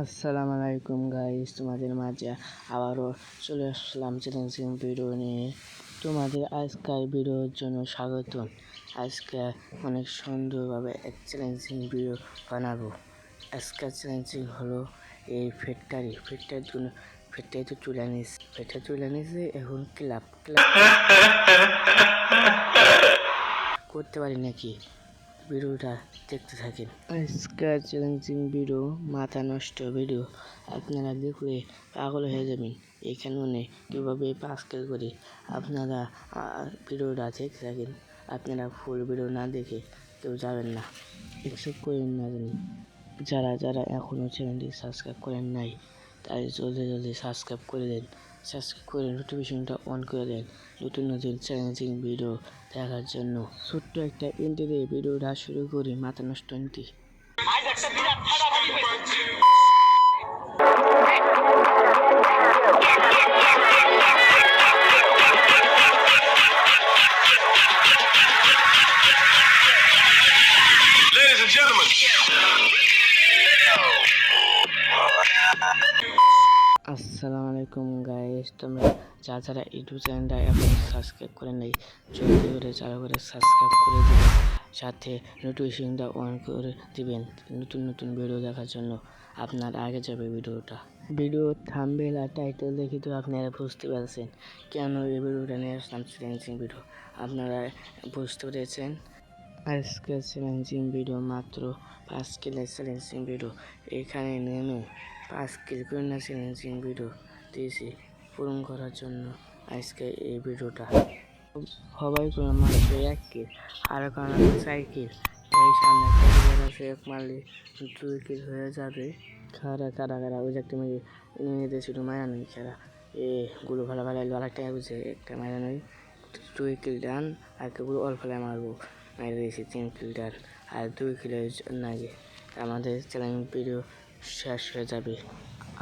আসসালামু আলাইকুম গাইস, তোমাদের মাঝে আবারও চলে আসলাম চ্যালেঞ্জিং ভিডিও নিয়ে। তোমাদের আজকের ভিডিওর জন্য স্বাগতম। আজকে অনেক সুন্দরভাবে এক চ্যালেঞ্জিং ভিডিও বানাবো। আজকের চ্যালেঞ্জিং হলো এই ফেটটারি জন্য ফেটটারি তো তুলে নিয়েছে এখন ক্লাব করতে পারি নাকি। ভিডিওটা দেখতে থাকেন। আজকের চ্যালেঞ্জিং ভিডিও, মাথা নষ্ট ভিডিও। আপনারা দেখলে পাগল হয়ে যাবেন। এখানে কীভাবে পাস্কেল করি আপনারা ভিডিওটা দেখতে থাকেন। আপনারা ফুল ভিডিও না দেখে কেউ যাবেন না, একসেপ্ট করেন না জানি। যারা এখনও চ্যানেলটি সাবস্ক্রাইব করেন নাই তাই জলদি সাবস্ক্রাইব করে দেন। সাবস্ক্রাইব করে নোটিফিকেশনটা অন করে দেন নতুন চ্যালেঞ্জিং ভিডিও দেখার জন্য। ছোট্ট একটা এন্ট্রি দিয়ে ভিডিওটা শুরু করি। মাথা নষ্ট এন্ট্রি। Ladies and gentlemen. আসসালামু আলাইকুম গাইস, তোমরা যারা ইউটিউব চ্যানেলটা এখন সাবস্ক্রাইব করেন নাই জলদি করে চালু করে সাবস্ক্রাইব করে দিবেন, সাথে নোটিফিকেশনটা অন করে দিবেন নতুন ভিডিও দেখার জন্য। আপনার আগে যাবে ভিডিও থাম্বনেল আর টাইটেল দেখে তো আপনারা বুঝতে পারছেন কেন এই ভিডিওটা নিয়ে আসলাম চ্যালেঞ্জিং ভিডিও। আপনারা বুঝতে পেরেছেন। আজকের চ্যালেঞ্জিং ভিডিও মাত্র 5 কিলের চ্যালেঞ্জিং ভিডিও। এখানে নেমে 5 কিল করে না চ্যালেঞ্জিং ভিডিও দিয়েছি পূরণ করার জন্য আজকে এই ভিডিওটা। সবাই করে মাত্র 1 কিল, আর কারণ 4 কিল। এই সামনে আছে, এক মারলে 2 কিল হয়ে যাবে। কারা ওই যে একটা নিয়ে দিয়েছিল মায়া নই খেলা গুলো ভালো আরেকটা বুঝছে একটা মায়া নই 2 কিল ডান, আর গুলো অল্প ফেলায় মারবো। মেরে দিয়েছি 3 কিল ডান আর 2 কিলের আগে আমাদের চ্যালেঞ্জ ভিডিও শেষ হয়ে যাবে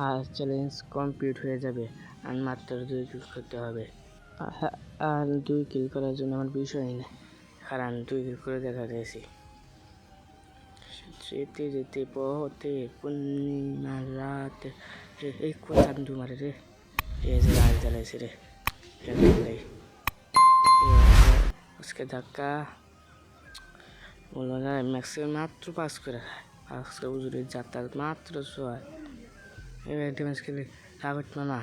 আর চ্যালেঞ্জ কমপ্লিট হয়ে যাবে। আর মাত্র 2 কিল করতে হবে। আর 2 কিল করার জন্য আমার বিষয় নেই, কারণ 2 কিল করে দেখা গেছি। যেতে পথে পূর্ণিমা রাতে এই কথা মারে রে, এই যে লাল জ্বালাইছে রে उसके धक्का বললো না। ম্যাক্সিমাম মাত্র 5 করে খায়, 5 করে উজুরে যাতায়াত মাত্র 6। এবার ড্যামেজ খেলে কাগজ না,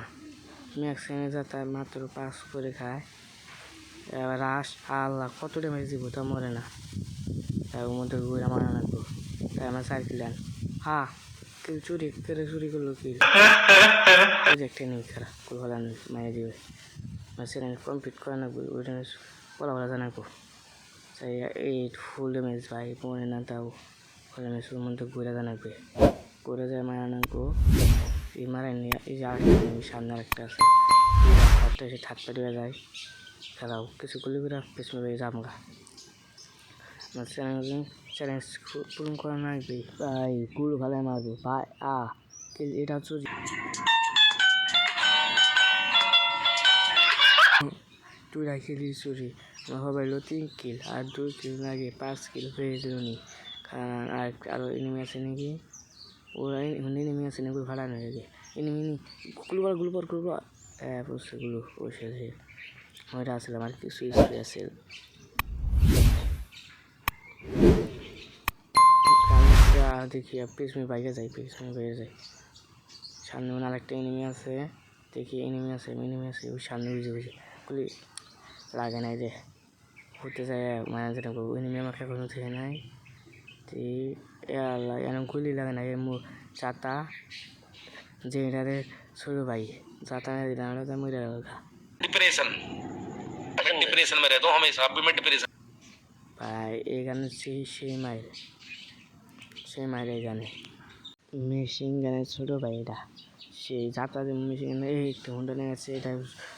ম্যাক্সিমামে যাতায়াত মাত্র 5 করে খায়। এবার আল্লাহ কত ড্যামেজ দিব তা মরে না, তাই ওর মধ্যে ঘুরে মারা লাগবো। তাই আমার 4 কিল ডান। কিল চুরি করলো কিল একটা নেই খারাপ ভালো মাইনে দিবে। চ্যানেল কমপ্লিট করে না ওইটা বলা জানাবো। তাই এই ফুল ড্যামেজ ভাই মনে না, তাও ফুল ড্যামেজ ওর মধ্যে ঘুরে জানাবে করে যায় মারা নাকবো। এই মারাই নিয়ে এই যে আরেকটা সামনে আরেকটা আছে, এসে থাক পেরিয়ে যায়। খেলাও কিছু গুলি করে পেছনে বেরিয়ে জামগা। আমার চ্যালেঞ্জ পূরণ করা লাগবে ভাই, গুলো ভালো মারবো ভাই। এটা হচ্ছে তুই রাখিলি চুরি। আমার হলো 3 কিল আর 2 কিল লাগে 5 কিল হয়ে যেত নি। কারণ আরও এনিমি আছে নাকি, ওরা এনিমি আছে নাকি ভাড়া হয়ে গে এনিমি গুলো হ্যাঁ বুঝছে গুলো ওই সাথে ওইটা আসলে আমার কিছু স্প্রে আছে। দেখি পিছনে বাইকে যাই সামনে মনে আরেকটা এনিমি আছে। দেখি এনিমি আছে ওই সামনে বুঝে গুলি লাগে নাই রে, হতে যায় মানে যেটা করবো এনিমি আমাকে এখন থেকে নাই। আল্লাহ এরকম গুলি লাগে না চাতা যে এটারে ছোটো ভাই চাতা দিলাম মরে डिप्रेशन में रहता हूँ हमेशा, अभी मैं डिप्रेशन। ভাই এই গানে সেই মায়ের এই গানে মেশিন গানের ছোটো ভাই এটা সেই যাত্রা মেশিন গানে এই একটু হুন্ডা নিয়ে গেছে। এটা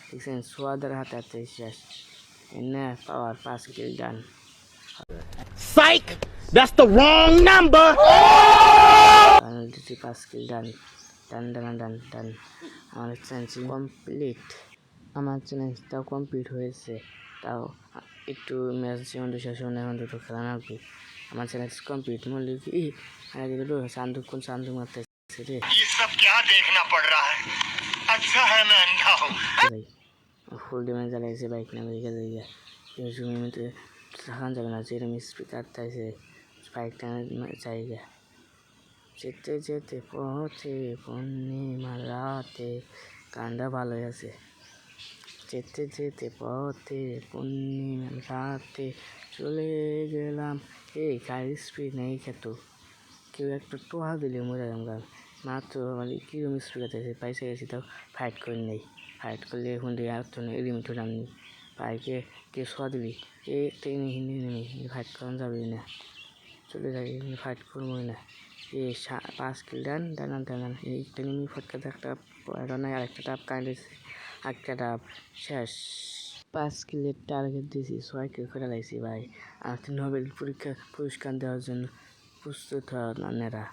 দেখছেন সোয়াদের হাতে শেষ না পাওয়ার 5 কিল ডান। Psych! That's the wrong number! 5 কিল ডান। আমার চ্যালেঞ্জ কমপ্লিট। আমার চ্যালেঞ্জটাও কমপ্লিট হয়েছে, তাও একটু ম্যাচ যেমন শেষ এখন দুটো খেলা লাগবে। আমার চ্যালেঞ্জ কমপ্লিট মূল্য কি চান্দুক মারতে রে ये सब क्या देखना पड़ रहा है अच्छा है मैं अंधा हूँ ভাই ফুল ড্যামেজ জ্বালাইছে বাইক না বেরিয়ে যাইয়া এই সময়তে থাকান যাবে না যেরকম স্পিকার তাইছে বাইকটা জায়গা যেতে যেতে পথে পূর্ণিমা রাতে গানটা ভালোই আছে যেতে যেতে পথে পূর্ণিমা রাতে চলে গেলাম এই গাড়ির স্পিড নেই খেত কেউ একটা টোহা দিলে মরে যাম গান মাত্র মানে কীরকম স্পিড আছে পাইসে গেছি তাও ফাইট করে নেই ফাইট করলে এখন দিয়ে আর তো লিমিট জানি বাইকে কেউ শোয়া দিবি এ ট্রেনে হিন্দি নেমে ফাইট করা যাবে না চলে যাই ফাইট করবো না এই 5 কিল ডান এইটা নেমে ফটকাতে একটা নাই আরেকটা টাপ কাটছে একটা টাপ শেষ 5 কিলের টার্গেট দিয়েছি 6 কিল করে লাইছি ভাই আর নোবেল পুরস্কার দেওয়ার জন্য প্রস্তুত হওয়ার নানেরা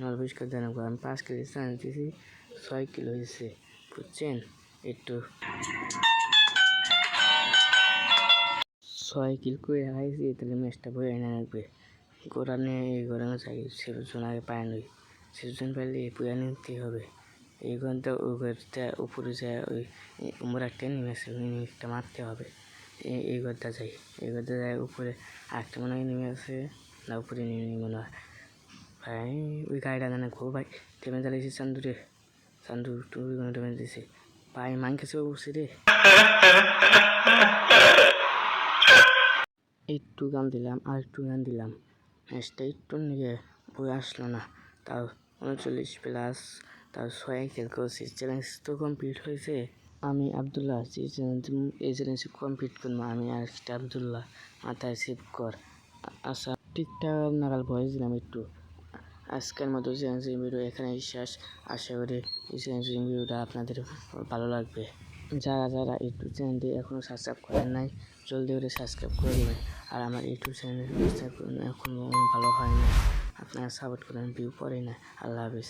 নোবেল পুরস্কার দেওয়ার আমি 5 কিলো চান্স দিয়েছি 6 কিলো হয়েছে বুঝছেন একটু 6 কিল করে হারাইছি তাহলে ম্যাচটা বয়ে এনে রাখবে গোড়ানে এই গোড়ানো চাই সেজন আগে পায় নই সেজন পাইলে বয়ে নিতে হবে এই ঘন্টা ওই ঘরটা উপরে যায় ওই উমরা একটা নেমে আছে ওই নিমিটটা মারতে হবে এই ঘরটা যাই এই ঘরটা যায় উপরে আরেকটা মনে হয় নেমে আছে না উপরে নেমে মনে হয় ভাই ওই গাড়িটা জানে ঘো ভাই টেমে জ্বালিয়েছে চান্দুরে চান্দু তুই কোনো টেমে দিয়েছে ভাই মাং খেছে উঠছে রে একটু গান দিলাম আর একটু গান দিলাম ম্যাচটা একটু নিয়ে বই আসলো না তাও 39+ তাও 6 কিল করছি চ্যালেঞ্জ তো কমপ্লিট হয়েছে আমি আবদুল্লাহ এই চ্যালেঞ্জ কমপ্লিট করবো আমি আর আবদুল্লাহ মাথায় সেভ কর আচ্ছা ঠিকঠাক নাগাল ভয়েস দিলাম একটু আজকের মতো চ্যালেঞ্জিং ভিডিও এখানে শেষ আশা করি এই চ্যালেঞ্জিং ভিডিওটা আপনাদের ভালো লাগবে যারা ইউটিউব চ্যানেলটি এখনও সাবস্ক্রাইব করেন নাই জলদি করে সাবস্ক্রাইব করে দেবেন আর আমার ইউটিউব চ্যানেল এখনও ভালো হয় না আপনারা সাপোর্ট করেন ভিউ পড়ে না আল্লাহ হাফিজ